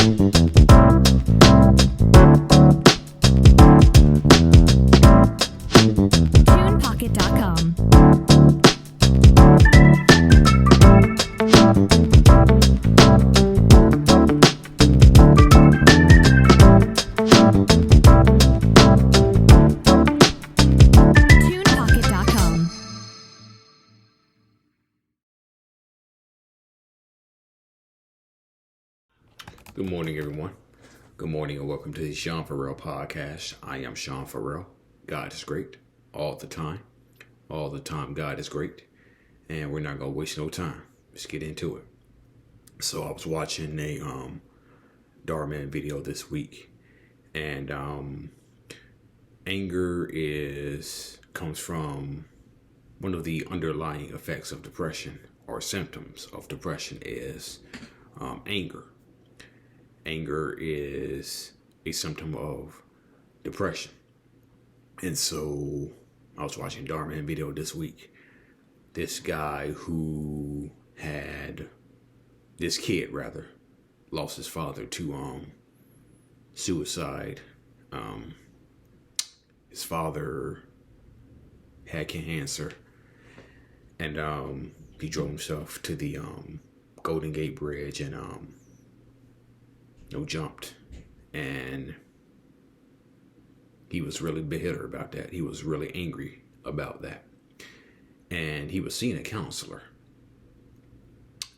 TunePocket.com. TunePocket.com. Good morning, everyone. Good morning, and welcome to the Sean Farrell podcast. I am Sean Farrell. God is great all the time. All the time, God is great. And we're not going to waste no time. Let's get into it. So I was watching a Darman video this week. And anger comes from one of the underlying effects of depression, or symptoms of depression, is anger. Anger is a symptom of depression. And so I was watching Darman video this week. This kid lost his father to suicide. His father had cancer, and he drove himself to the Golden Gate Bridge and jumped, and he was really bitter about that. He was really angry about that, and he was seeing a counselor,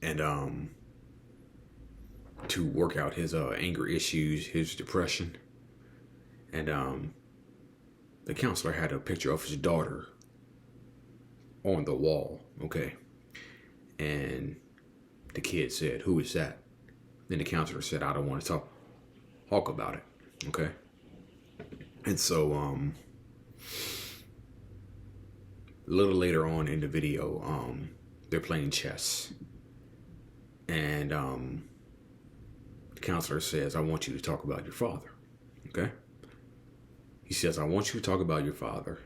and to work out his anger issues, his depression, and the counselor had a picture of his daughter on the wall, okay, and the kid said, "Who is that?" Then the counselor said, "I don't want to talk about it." Okay. And so, a little later on in the video, they're playing chess. And, the counselor says, "I want you to talk about your father." Okay. He says, "I want you to talk about your father."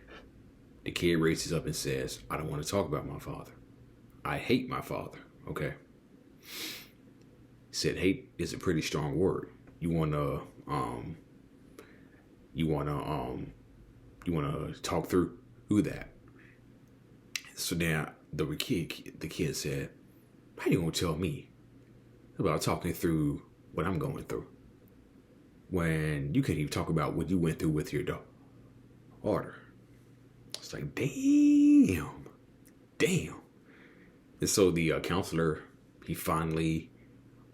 The kid raises up and says, "I don't want to talk about my father. I hate my father." Okay. Said hate is a pretty strong word. You wanna talk through that. So now the kid said, "How you gonna tell me about talking through what I'm going through when you can't even talk about what you went through with your daughter?" It's like, damn. And so the counselor, he finally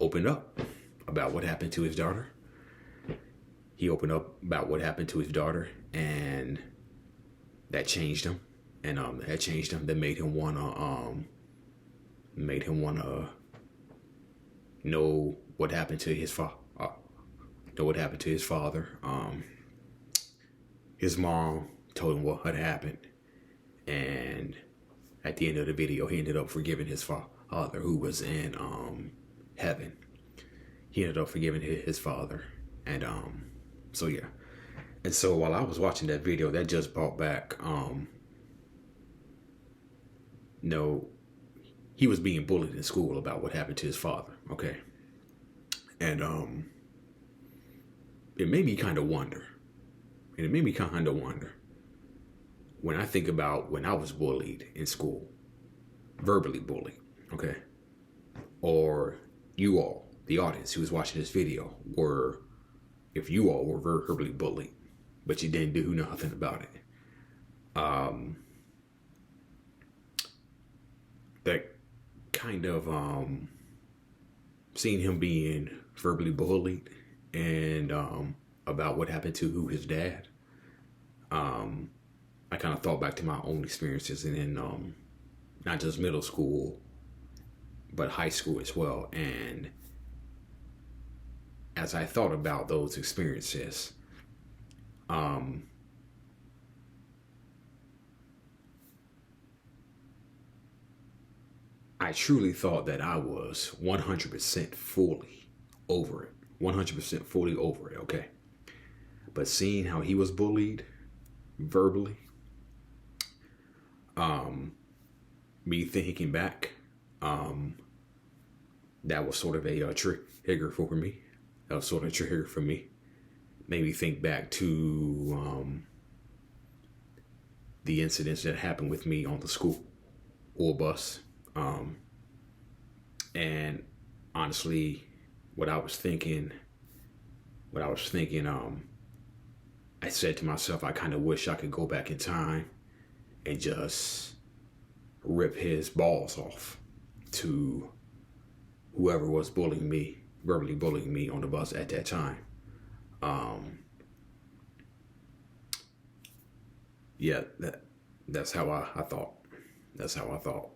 opened up about what happened to his daughter. And that changed him. And that made him wanna know what happened to his father. His mom told him what had happened, and at the end of the video, he ended up forgiving his father, who was in heaven. He ended up forgiving his father, and so yeah. And so while I was watching that video, that just brought back he was being bullied in school about what happened to his father. Okay. And it made me kind of wonder. When I think about when I was bullied in school, verbally bullied, okay? Or you all, the audience who was watching this video, if you all were verbally bullied, but you didn't do nothing about it. That kind of seeing him being verbally bullied and about what happened to his dad, I kind of thought back to my own experiences in not just middle school, but high school as well. And as I thought about those experiences, I truly thought that I was 100% fully over it. 100% fully over it, okay? But seeing how he was bullied verbally, me thinking back, that was sort of a trigger for me. That was sort of a trigger for me. Made me think back to the incidents that happened with me on the school bus. And honestly, what I was thinking, I said to myself, I kind of wish I could go back in time and just rip his balls off to whoever was bullying me, verbally bullying me on the bus at that time. Yeah, that's how I thought. That's how I thought.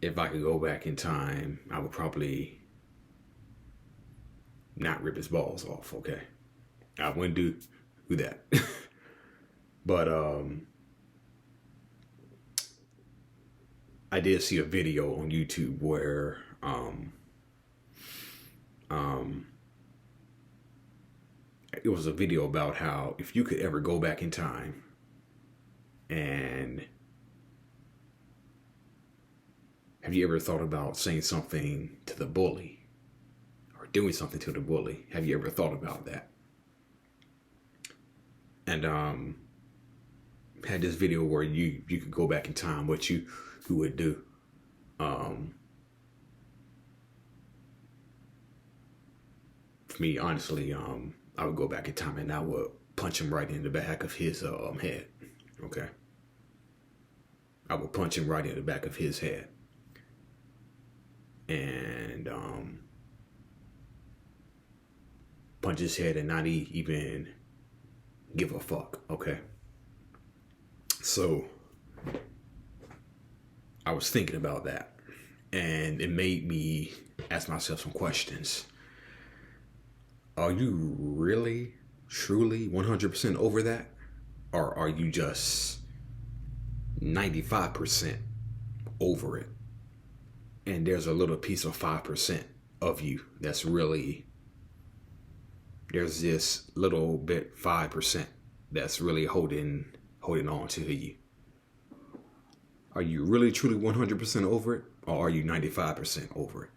If I could go back in time, I would probably not rip his balls off, okay? I wouldn't do that. But I did see a video on YouTube where it was a video about how if you could ever go back in time and have you ever thought about saying something to the bully or doing something to the bully? Have you ever thought about that? And had this video where you could go back in time, what you would do. For me, honestly, I would go back in time and I would punch him right in the back of his head. Okay. I would punch him right in the back of his head. And punch his head and not even give a fuck. Okay. So I was thinking about that, and it made me ask myself some questions. Are you really, truly 100% over that? Or are you just 95% over it? And there's a little piece of 5% of you that's really, there's this little bit 5% that's really holding on to you. Are you really truly 100% over it, or are you 95% over it?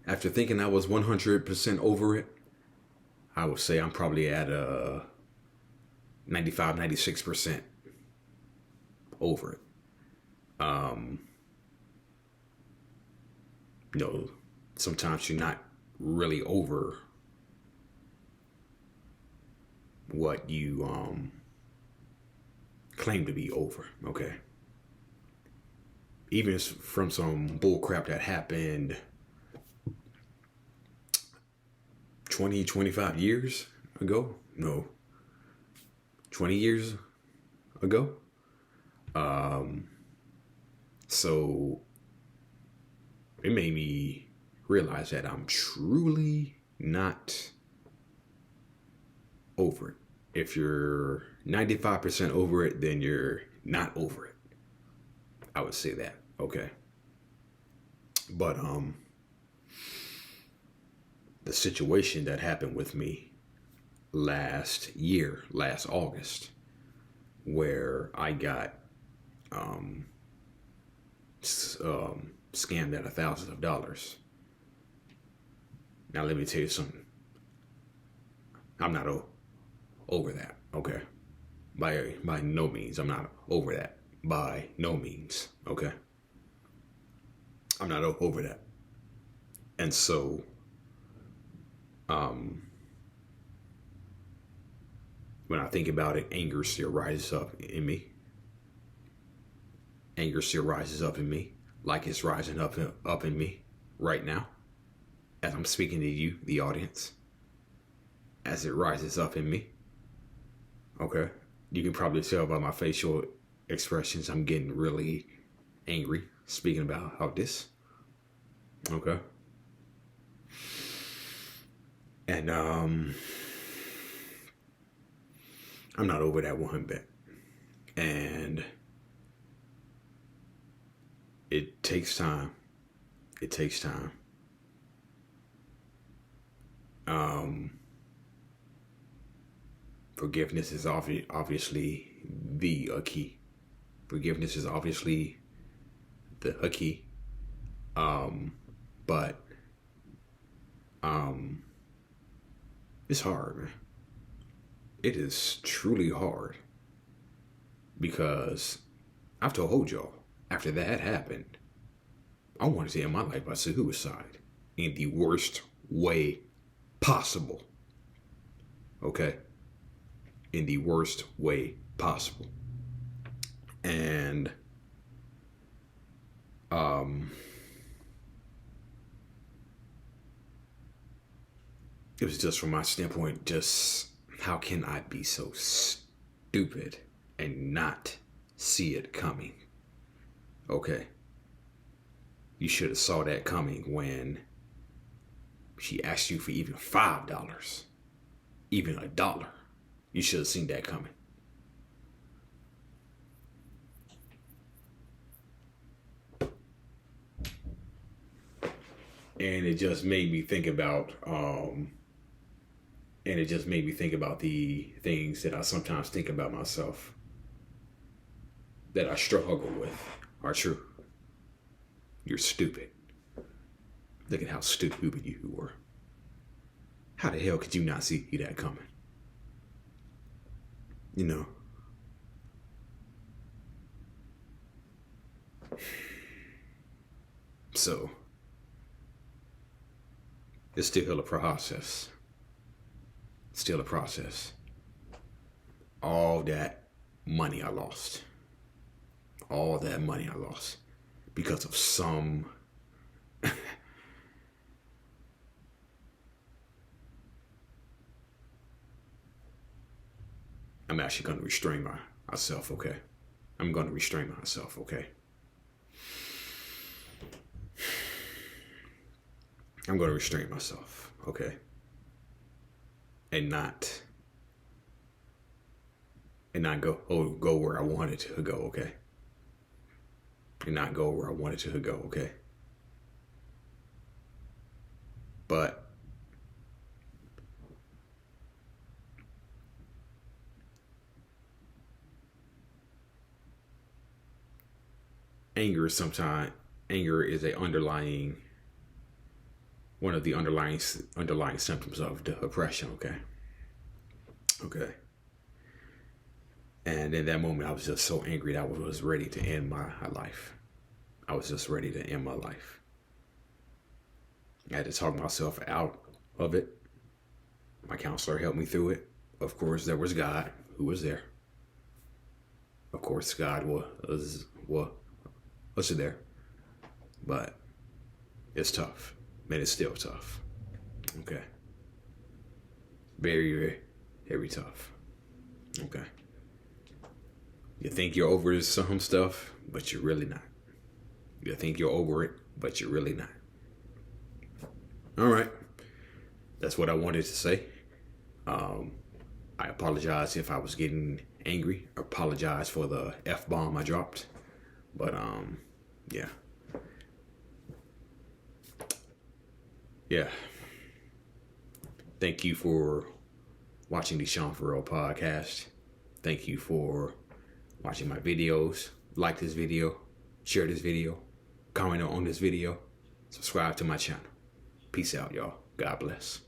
After thinking I was 100% over it, I would say I'm probably at 95, 96% over it. Sometimes you're not really over what you claim to be over, okay? Even from some bull crap that happened 20, 25 years ago. No, 20 years ago. So it made me realize that I'm truly not over it. If you're 95% over it, then you're not over it. I would say that, okay? But the situation that happened with me last August, where I got scammed out of thousands of dollars. Now let me tell you something. I'm not over that, okay? By no means. I'm not over that. By no means, okay? I'm not over that. And so, when I think about it, anger still rises up in me. Anger still rises up in me, like it's rising up in me right now, as I'm speaking to you, the audience, as it rises up in me. Okay, you can probably tell by my facial expressions I'm getting really angry speaking about this. Okay, and I'm not over that one bit, and it takes time. It takes time. Forgiveness is obviously the key. Forgiveness is obviously the key. But it's hard, man. It is truly hard because I've told y'all after that happened, I wanted to end my life by suicide in the worst way possible. Okay? In the worst way possible. And it was just from my standpoint, just how can I be so stupid and not see it coming? Okay. You should have saw that coming when she asked you for even $5, even $1. You should have seen that coming. And it just made me think about the things that I sometimes think about myself that I struggle with are true. You're stupid. Look at how stupid you were. How the hell could you not see that coming? You know. So, it's still a process. Still a process. All that money I lost. All that money I lost. Because of some I'm actually going to restrain myself, okay? I'm going to restrain myself, okay? I'm going to restrain myself, okay? And not go where I wanted to go, okay? And not go where I wanted to go, okay? But anger is one of the underlying symptoms of depression, okay? Okay. And in that moment, I was just so angry that I was ready to end my life. I was just ready to end my life. I had to talk myself out of it. My counselor helped me through it. Of course, there was God who was there. Of course, God was there. But it's tough. Man, it's still tough. Okay. Very, very, very tough. Okay. You think you're over some stuff, but you're really not. You think you're over it, but you're really not. All right. That's what I wanted to say. I apologize if I was getting angry. I apologize for the F-bomb I dropped. But, yeah. Yeah. Thank you for watching the Sean Farrell podcast. Thank you for watching my videos. Like this video. Share this video. Comment on this video. Subscribe to my channel. Peace out, y'all. God bless.